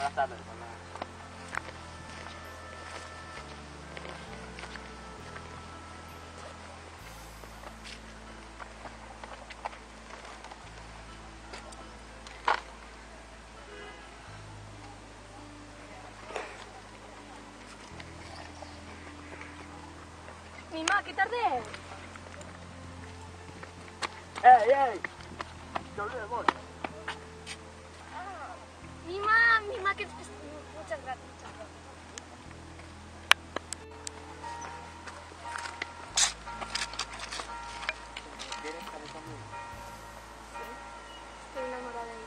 Buenas tardes. Mima, ¿qué tarde es? ¡Ey! ¡Te olvides de vos! Mima, que... Muchas gracias, muchas gracias. ¿Quieres salir conmigo? Sí, estoy enamorada de ti.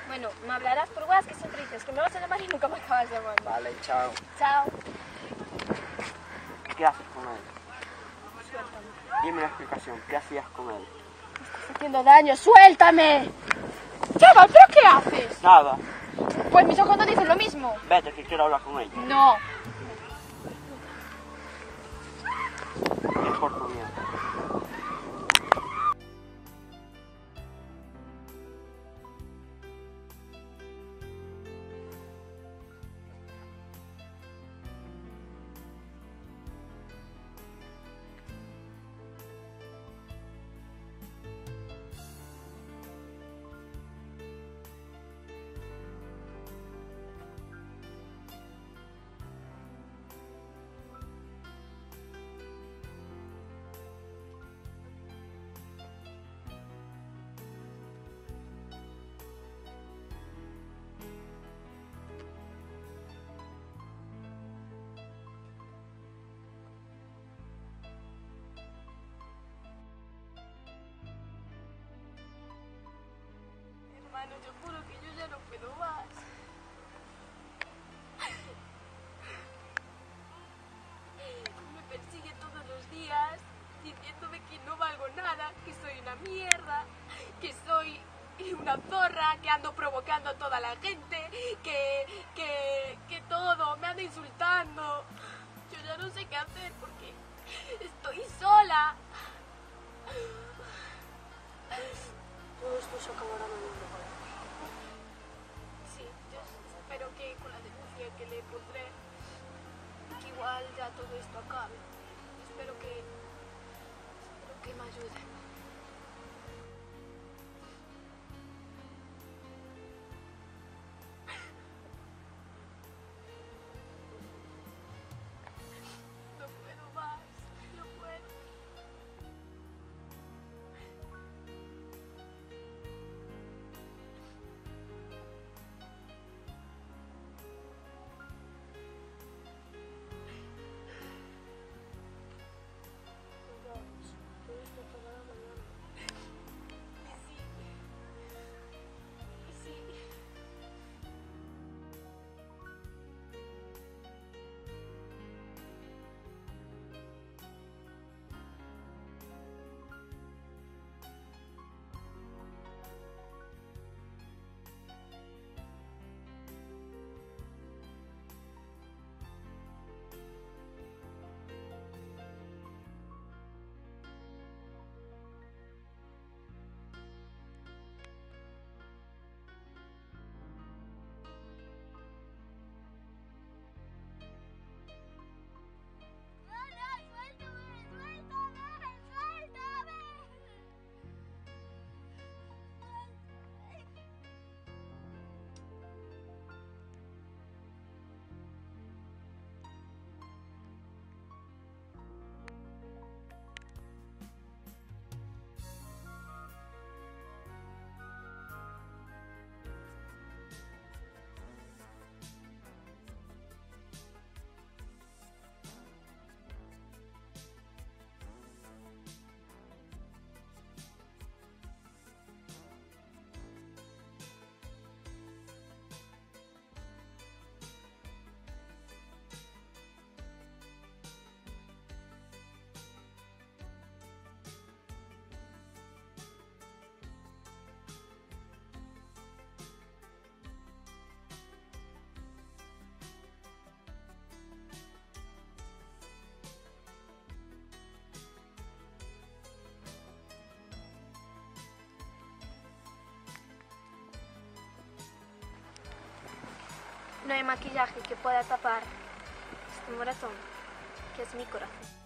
Bueno, me hablarás por WhatsApp, que siempre dices que me vas a llamar y nunca me acabas llamando. Vale, chao. Chao. ¿Qué haces con él? Suéltame. Dime una explicación. ¿Qué hacías con él? Me estás haciendo daño. ¡Suéltame! Chaval, ¿pero qué haces? Nada. Pues mis ojos no dicen lo mismo. Vete, que quiero hablar con ella. No. Es por tu bien. Hermano, yo juro que yo ya no puedo más. Me persigue todos los días diciéndome que no valgo nada, que soy una mierda, que soy una zorra, que ando provocando a toda la gente, que todo, me anda insultando. Yo ya no sé qué hacer porque estoy sola. Todo esto se acabará mañana. Sí, yo espero que con la denuncia que le pondré, que igual ya todo esto acabe. Espero que me ayude. No puedo más, no puedo. Todo esto acabará mañana. No hay maquillaje que pueda tapar este moratón, que es mi corazón.